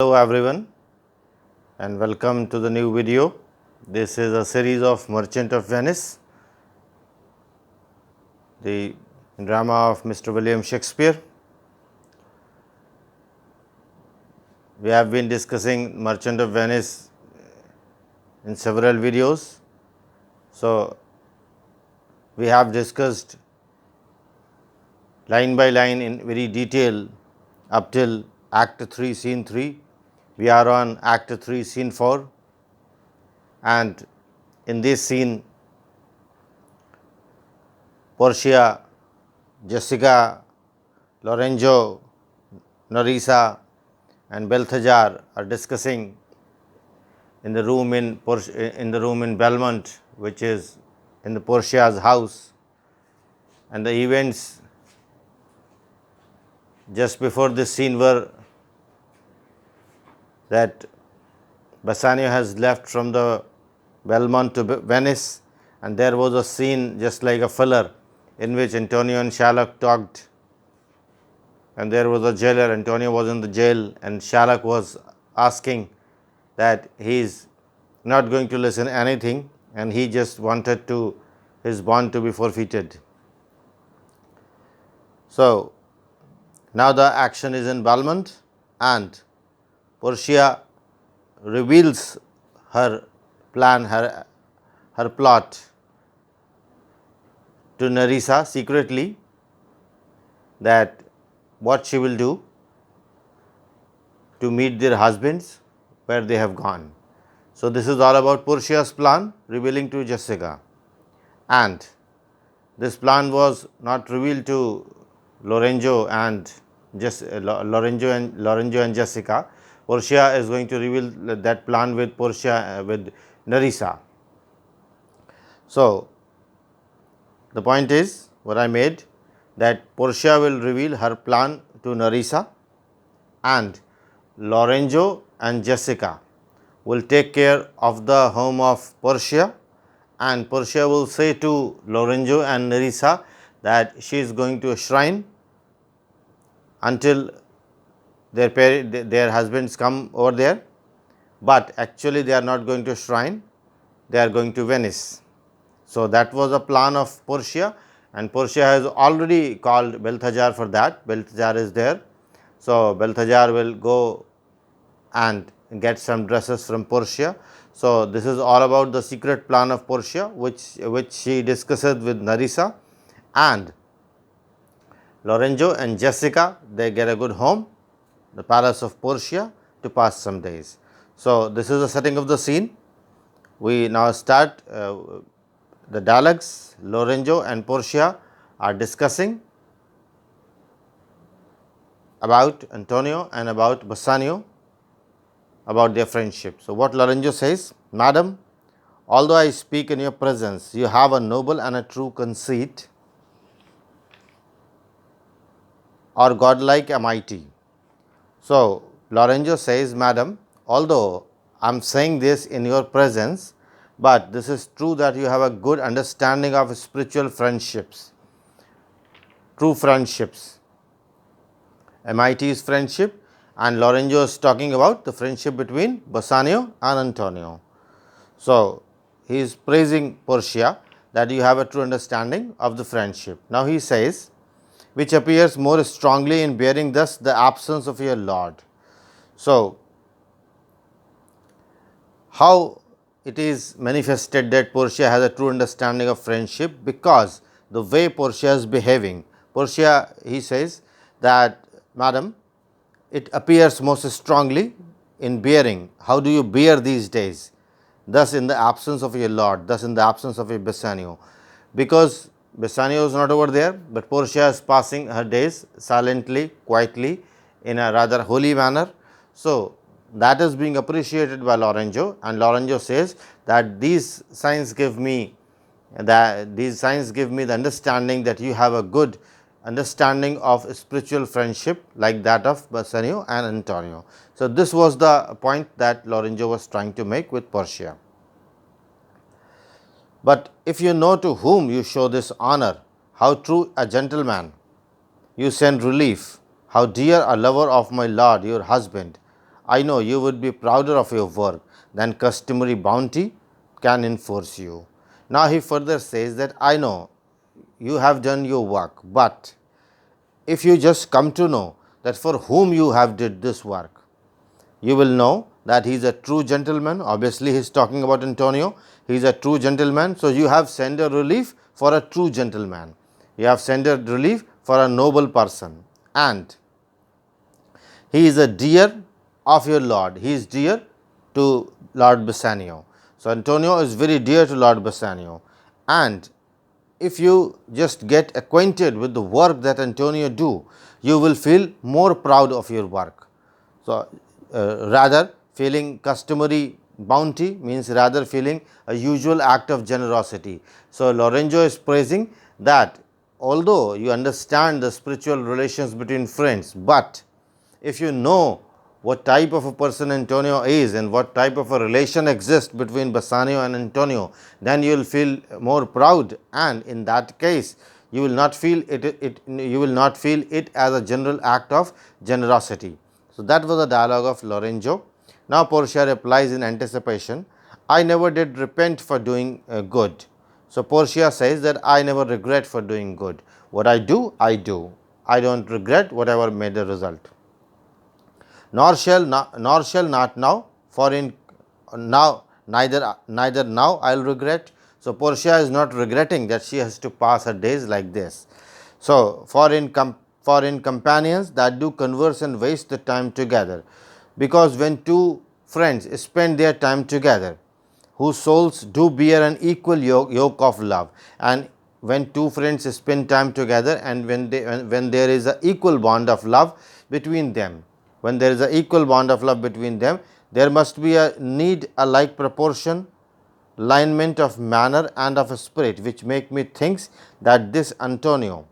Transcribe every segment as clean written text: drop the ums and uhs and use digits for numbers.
Hello everyone and welcome to the new video. This is a series of Merchant of Venice, the drama of Mr. William Shakespeare. We have been discussing Merchant of Venice in several videos. So, we have discussed line by line in very detail up till Act 3, Scene 3. We are on Act 3, Scene 4, and in this scene, Portia, Jessica, Lorenzo, Nerrisa and Balthazar are discussing in the room in Belmont, which is in the Portia's house, and the events just before this scene were that Bassanio has left from the Belmont to Venice, and there was a scene just like a filler in which Antonio and Shylock talked, and there was a jailer. Antonio was in the jail and Shylock was asking that he is not going to listen anything, and he just wanted to his bond to be forfeited. So, now the action is in Belmont, and Portia reveals her plan, her plot to Nerrisa secretly, that what she will do to meet their husbands where they have gone. So, this is all about Portia's plan revealing to Jessica, and this plan was not revealed to Lorenzo and Jessica. Portia is going to reveal that plan with with Nerrisa. So, the point is what I made, that Portia will reveal her plan to Nerrisa, and Lorenzo and Jessica will take care of the home of Portia, and Portia will say to Lorenzo and Nerrisa that she is going to a shrine until their husbands come over there, but actually they are not going to shrine, they are going to Venice. So, that was a plan of Portia, and Portia has already called Balthazar for that. Balthazar is there. So, Balthazar will go and get some dresses from Portia. So, this is all about the secret plan of Portia, which she discusses with Nerrisa, and Lorenzo and Jessica, they get a good home, the palace of Portia, to pass some days. So, this is the setting of the scene. We now start the dialogues. Lorenzo and Portia are discussing about Antonio and about Bassanio, about their friendship. So, what Lorenzo says: Madam, although I speak in your presence, you have a noble and a true conceit, or godlike am mighty. So, Lorenzo says, Madam, although I am saying this in your presence, but this is true that you have a good understanding of spiritual friendships, true friendships. MIT is friendship, and Lorenzo is talking about the friendship between Bassanio and Antonio. So, he is praising Portia that you have a true understanding of the friendship. Now, he says, which appears more strongly in bearing thus the absence of your Lord. So, how it is manifested that Portia has a true understanding of friendship? Because the way Portia is behaving. Portia, he says that, Madam, it appears most strongly in bearing. How do you bear these days? Thus in the absence of your Lord, thus in the absence of your Bassanio. Because Bassanio is not over there, but Portia is passing her days silently, quietly, in a rather holy manner. So, that is being appreciated by Lorenzo, and Lorenzo says that these signs give me the understanding that you have a good understanding of spiritual friendship like that of Bassanio and Antonio. So, this was the point that Lorenzo was trying to make with Portia. But if you know to whom you show this honor, how true a gentleman you send relief, how dear a lover of my lord your husband, I know you would be prouder of your work than customary bounty can enforce you. Now he further says that I know you have done your work, but if you just come to know that for whom you have did this work, you will know that he is a true gentleman. Obviously, he is talking about Antonio. He is a true gentleman. So, you have sent a relief for a true gentleman. You have sent a relief for a noble person, and he is a dear of your Lord. He is dear to Lord Bassanio. So, Antonio is very dear to Lord Bassanio, and if you just get acquainted with the work that Antonio do, you will feel more proud of your work. So, rather feeling customary bounty means rather feeling a usual act of generosity. So, Lorenzo is praising that although you understand the spiritual relations between friends, but if you know what type of a person Antonio is and what type of a relation exists between Bassanio and Antonio, then you will feel more proud, and in that case you will not feel it as a general act of generosity. So, that was the dialogue of Lorenzo. Now, Portia replies in anticipation, I never did repent for doing good. So, Portia says that I never regret for doing good. What I do, I do. I do not regret whatever made the result. Nor shall not now, for in now neither now I will regret. So, Portia is not regretting that she has to pass her days like this. So, for in companions that do converse and waste the time together, because when two friends spend their time together, whose souls do bear an equal yoke of love, and when two friends spend time together and when there is an equal bond of love between them, when there is an equal bond of love between them, there must be a need a like proportion, alignment of manner and of spirit, which make me think that this Antonio,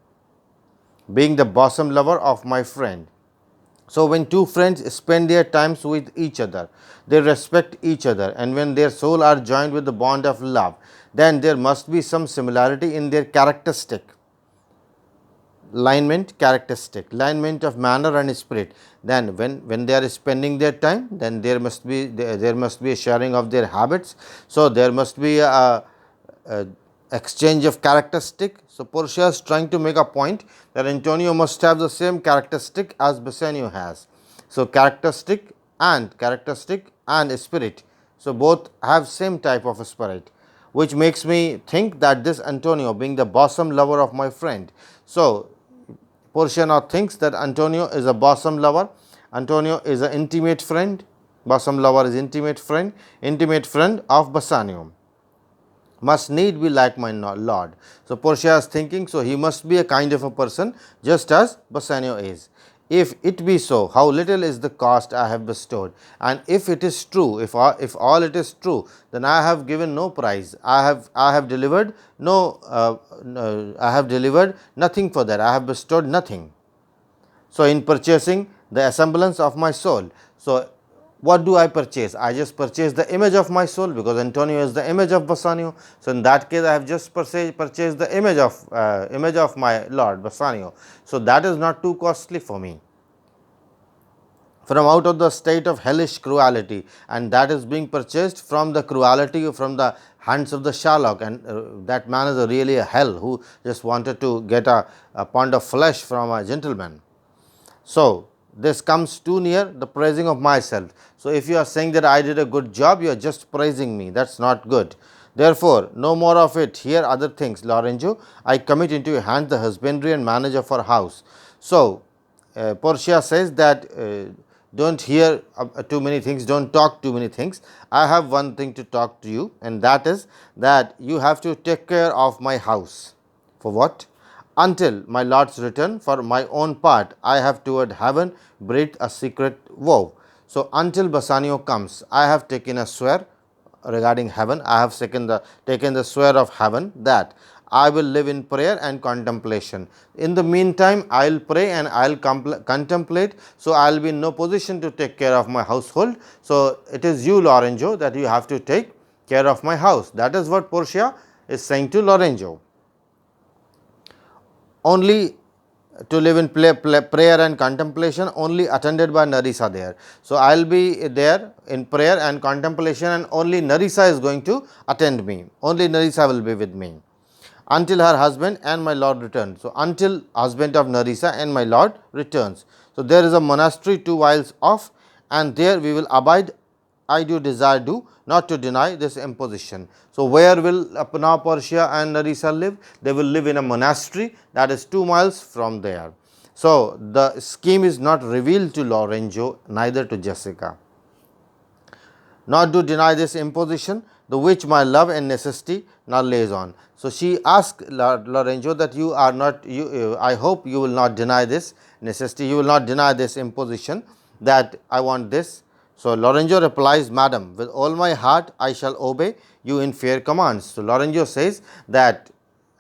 being the bosom lover of my friend. So, when two friends spend their times with each other, they respect each other, and when their soul are joined with the bond of love, then there must be some similarity in their characteristic, alignment of manner and spirit. Then when they are spending their time, then there must be a sharing of their habits. So, there must be a exchange of characteristic. So, Portia is trying to make a point that Antonio must have the same characteristic as Bassanio has. So, characteristic and spirit. So, both have same type of spirit, which makes me think that this Antonio, being the bosom lover of my friend. So, Portia now thinks that Antonio is a bosom lover. Antonio is an intimate friend. Bosom lover is intimate friend of Bassanio. Must need be like my Lord. So, Portia is thinking, so he must be a kind of a person just as Bassanio is. If it be so, how little is the cost I have bestowed, and if it is true, if all it is true, then I have given no price. I have delivered I have delivered nothing for that. I have bestowed nothing. So, in purchasing the semblance of my soul, so what do I purchase? I just purchase the image of my soul, because Antonio is the image of Bassanio. So, in that case, I have just purchased the image of my Lord Bassanio. So, that is not too costly for me. From out of the state of hellish cruelty, and that is being purchased from the cruelty from the hands of the Sherlock, and that man is really a hell who just wanted to get a pound of flesh from a gentleman. So, this comes too near the praising of myself. So, if you are saying that I did a good job, you are just praising me, that is not good. Therefore, no more of it. Here other things, Lorenzo, I commit into your hands the husbandry and manage of our house. So, Portia says that don't hear too many things, don't talk too many things. I have one thing to talk to you, and that is that you have to take care of my house. For what? Until my Lord's return. For my own part, I have toward heaven breathed a secret vow. So, until Bassanio comes, I have taken a swear regarding heaven. I have taken the swear of heaven that I will live in prayer and contemplation. In the meantime, I will pray and I will contemplate. So, I will be in no position to take care of my household. So, it is you, Lorenzo, that you have to take care of my house. That is what Portia is saying to Lorenzo. Only to live in prayer and contemplation, only attended by Nerrisa there. So, I will be there in prayer and contemplation, and only Nerrisa is going to attend me, only Nerrisa will be with me until her husband and my lord return. So, until husband of Nerrisa and my lord returns. So, there is a monastery 2 miles off, and there we will abide. I do desire not to deny this imposition. So, where will now Portia and Nerrisa live? They will live in a monastery that is 2 miles from there. So, the scheme is not revealed to Lorenzo, neither to Jessica. Not to deny this imposition, the which my love and necessity now lays on. So, she asked Lorenzo that you are not, I hope you will not deny this necessity, you will not deny this imposition, that I want this. So, Lorenzo replies, Madam, with all my heart I shall obey you in fair commands. So, Lorenzo says that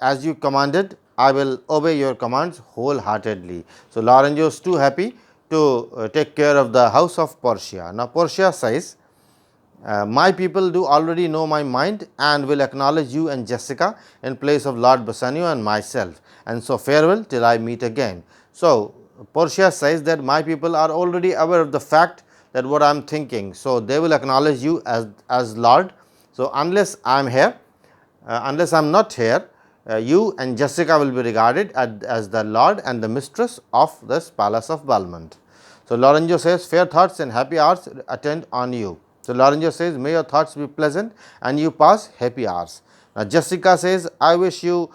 as you commanded, I will obey your commands wholeheartedly. So, Lorenzo is too happy to take care of the house of Portia. Now, Portia says, my people do already know my mind and will acknowledge you and Jessica in place of Lord Bassanio and myself, and so farewell till I meet again. So, Portia says that my people are already aware of the fact that what I am thinking. So, they will acknowledge you as Lord. So, unless I am here, unless I am not here, you and Jessica will be regarded as the Lord and the mistress of this palace of Belmont. So, Lorenzo says, fair thoughts and happy hours attend on you. So, Lorenzo says, may your thoughts be pleasant and you pass happy hours. Now, Jessica says, I wish you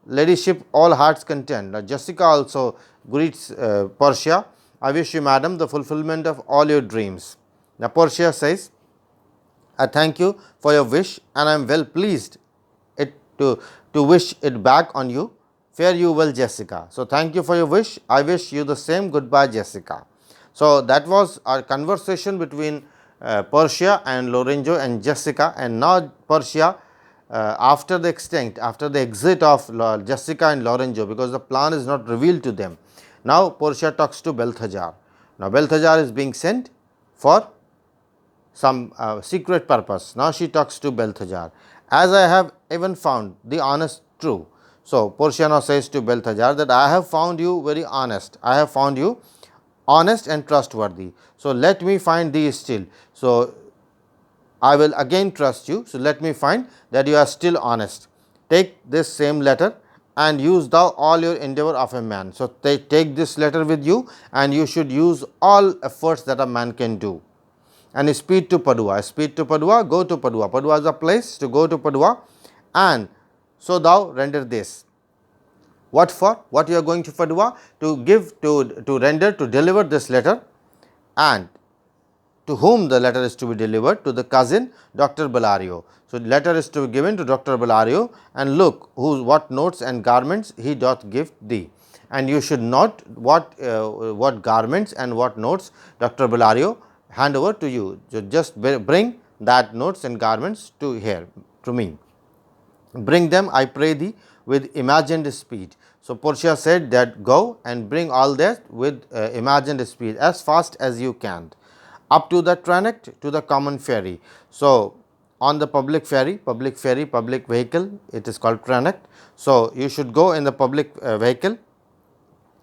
ladyship all hearts content. Now, Jessica also greets Portia, I wish you, madam, the fulfillment of all your dreams. Now, Portia says, I thank you for your wish and I am well pleased to wish it back on you. Fare you well, Jessica. So, thank you for your wish. I wish you the same. Goodbye, Jessica. So, that was our conversation between Portia and Lorenzo and Jessica, and now Portia, after the exit of Jessica and Lorenzo, because the plan is not revealed to them. Now, Portia talks to Balthazar. Now, Balthazar is being sent for some secret purpose. Now, she talks to Balthazar. As I have even found the honest true. So, Portia now says to Balthazar that I have found you very honest. I have found you honest and trustworthy. So, let me find thee still. So, I will again trust you. So, let me find that you are still honest. Take this same letter and use thou all your endeavor of a man. So, take this letter with you and you should use all efforts that a man can do. And speed to Padua. Speed to Padua, go to Padua. Padua is a place to go to Padua, and so thou render this. What for? What you are going to Padua? To give, to render, to deliver this letter, and to whom the letter is to be delivered? To the cousin Dr. Bellario. So, letter is to be given to Dr. Bellario, and look what notes and garments he doth give thee. And you should note what garments and what notes Dr. Bellario hand over to you. So, just bring that notes and garments to here, to me. Bring them, I pray thee, with imagined speed. So, Portia said that go and bring all that with imagined speed, as fast as you can, up to the tranect, to the common ferry. So, on the public ferry, public vehicle, it is called tranect. So, you should go in the public vehicle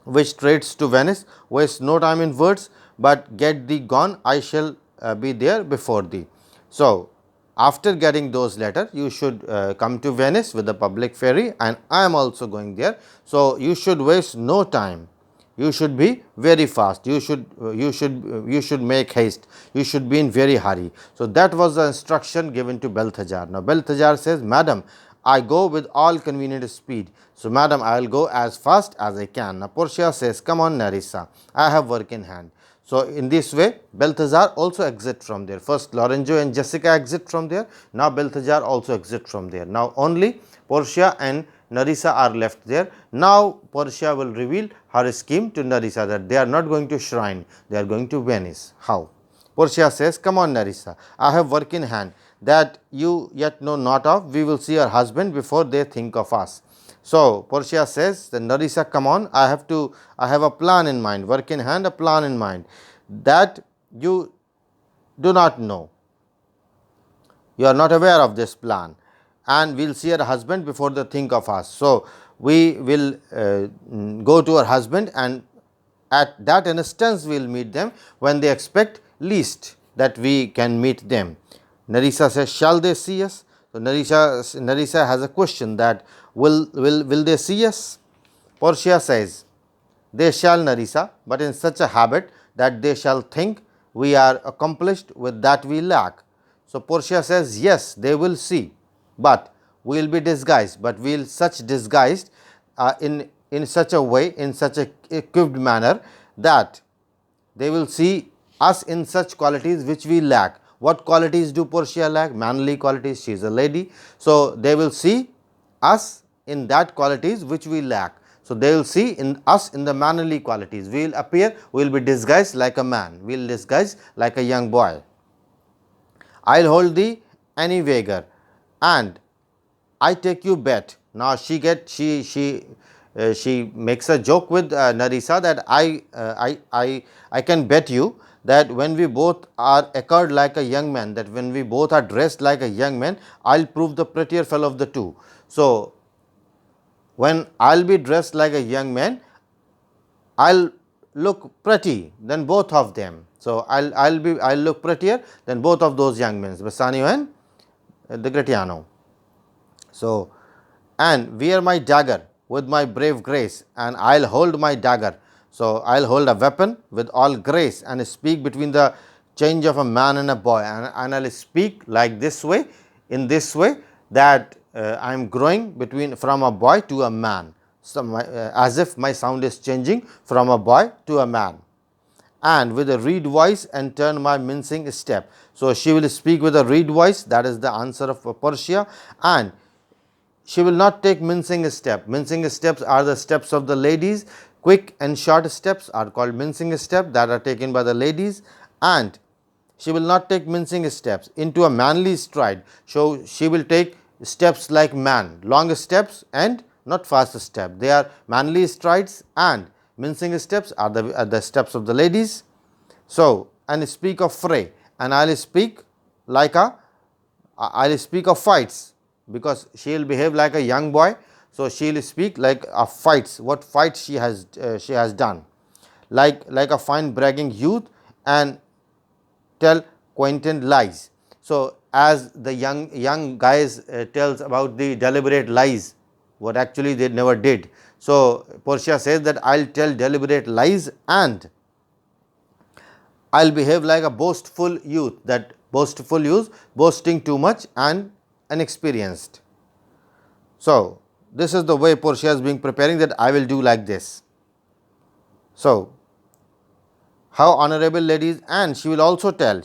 which trades to Venice. Waste no time in words, but get thee gone, I shall be there before thee. So, after getting those letters, you should come to Venice with the public ferry, and I am also going there. So, you should waste no time. You should be very fast. You should make haste. You should be in very hurry. So, that was the instruction given to Balthazar. Now, Balthazar says, Madam, I go with all convenient speed. So, Madam, I will go as fast as I can. Now, Portia says, come on, Nerrisa, I have work in hand. So, in this way, Balthazar also exit from there. First, Lorenzo and Jessica exit from there. Now, Balthazar also exit from there. Now, only Portia and Nerrisa are left there. Now, Portia will reveal her scheme to Nerrisa, that they are not going to shrine, they are going to Venice. How? Portia says, come on, Nerrisa, I have work in hand that you yet know not of. We will see our husband before they think of us. So, Portia says, then Nerrisa, come on, I have a plan in mind, work in hand, a plan in mind that you do not know. You are not aware of this plan, and we will see our husband before they think of us. So, we will go to our husband, and at that instance we will meet them when they expect least that we can meet them. Nerrisa says, shall they see us? So, Nerrisa has a question that will they see us? Portia says, they shall, Nerrisa, but in such a habit that they shall think we are accomplished with that we lack. So, Portia says, yes, they will see, but we will be disguised, but we will such disguised in such a way, in such a equipped manner that they will see us in such qualities which we lack. What qualities do Portia lack? Manly qualities. She is a lady. So, they will see us in that qualities which we lack. So, they will see in us in the manly qualities. We will appear, we will be disguised like a man, we will disguise like a young boy. I will hold thee any wager, and I take you bet. Now, she makes a joke with Nerrisa that I can bet you that when we both are accored like a young man, that when we both are dressed like a young man, I will prove the prettier fellow of the two. So, when I will be dressed like a young man, I will look pretty than both of them. So, I will look prettier than both of those young men, Bassanio and the Gratiano. So, and wear my dagger with my brave grace, and I will hold my dagger. So, I will hold a weapon with all grace and speak between the change of a man and a boy, and I will speak like this way, in this way, that I am growing between from a boy to a man. So, as if my sound is changing from a boy to a man, and with a reed voice and turn my mincing step. So, she will speak with a reed voice, that is the answer of Portia, and she will not take mincing step. Mincing steps are the steps of the ladies. Quick and short steps are called mincing step, that are taken by the ladies, and she will not take mincing steps into a manly stride. So, she will take steps like man, long steps and not fast step. They are manly strides, and mincing steps are the steps of the ladies. So, and speak of fray, and I will speak like I will speak of fights, because she will behave like a young boy. So, she will speak like of fights, what fights she has done, like a fine bragging youth, and tell quainted lies. So, as the young guys tells about the deliberate lies, what actually they never did. So, Portia says that I will tell deliberate lies, and I will behave like a boastful youth, that boastful youth, boasting too much and inexperienced. So, this is the way Portia is being preparing, that I will do like this. So, how honorable ladies, and she will also tell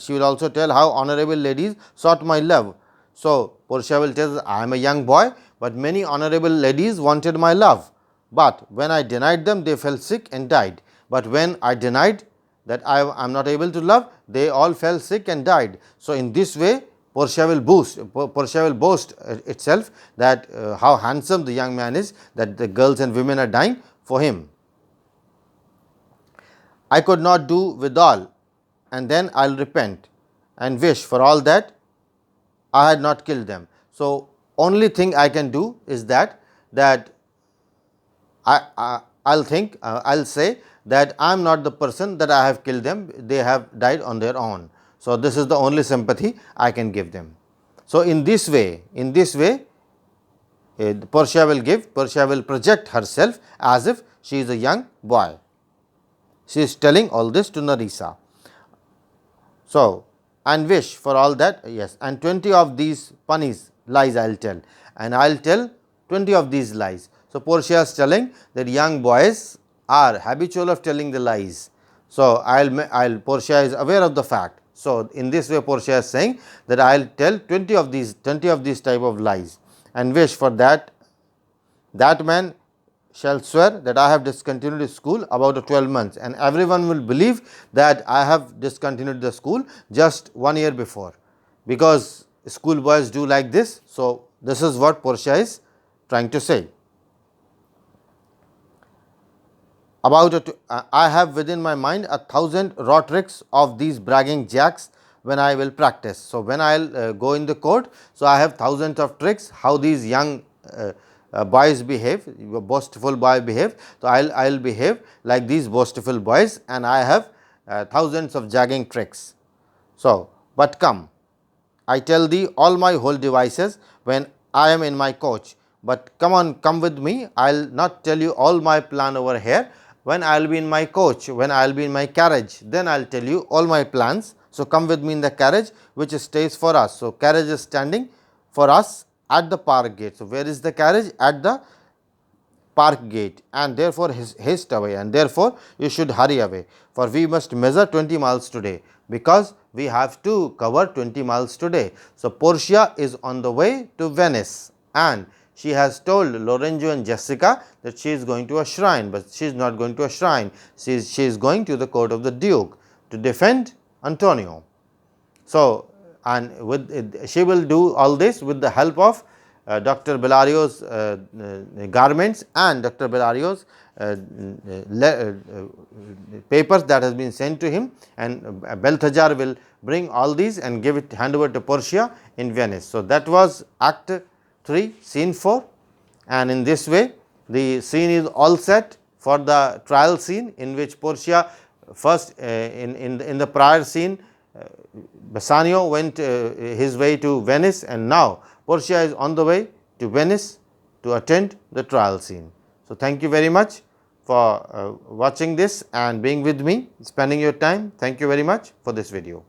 how honorable ladies sought my love. So, Portia will tell, I am a young boy, but many honorable ladies wanted my love, but when I denied them, they fell sick and died. But when I denied that I am not able to love, they all fell sick and died. So, in this way Portia will boast itself that how handsome the young man is, that the girls and women are dying for him. I could not do with all, and then I will repent and wish for all that I had not killed them. So, only thing I can do is that I will say that I am not the person that I have killed them, they have died on their own. So, this is the only sympathy I can give them. So, in this way Portia will project herself as if she is a young boy. She is telling all this to Nerrisa. So, and wish for all that, yes, and 20 of these punnies lies I will tell, and I will tell 20 of these lies. So, Portia is telling that young boys are habitual of telling the lies. So, Portia is aware of the fact. So, in this way Portia is saying that I will tell 20 of these type of lies, and wish for that man shall swear that I have discontinued school about 12 months, and everyone will believe that I have discontinued the school just 1 year before, because school boys do like this. So, this is what Portia is trying to say. About it, I have within my mind 1,000 raw tricks of these bragging jacks when I will practice. So, when I will go in the court, so I have thousands of tricks how these young boys behave, boastful boy behave. So, I will behave like these boastful boys, and I have thousands of jogging tricks. So, but come, I tell thee all my whole devices when I am in my coach. But come on, come with me. I will not tell you all my plan over here. When I will be in my coach, when I will be in my carriage, then I will tell you all my plans. So, come with me in the carriage which stays for us. So, carriage is standing for us at the park gate. So, where is the carriage? At the park gate, and therefore haste away, and therefore you should hurry away, for we must measure 20 miles today, because we have to cover 20 miles today. So, Portia is on the way to Venice, and she has told Lorenzo and Jessica that she is going to a shrine, but she is not going to a shrine. She is going to the court of the Duke to defend Antonio. So, and with she will do all this with the help of Dr. Bellario's garments and Dr. Bellario's papers that has been sent to him, and Balthazar will bring all these and give it, hand over to Portia in Venice. So, that was Act 3, Scene 4, and in this way the scene is all set for the trial scene, in which Portia first in the prior scene Bassanio went his way to Venice, and now Portia is on the way to Venice to attend the trial scene. So, thank you very much for watching this and being with me, spending your time. Thank you very much for this video.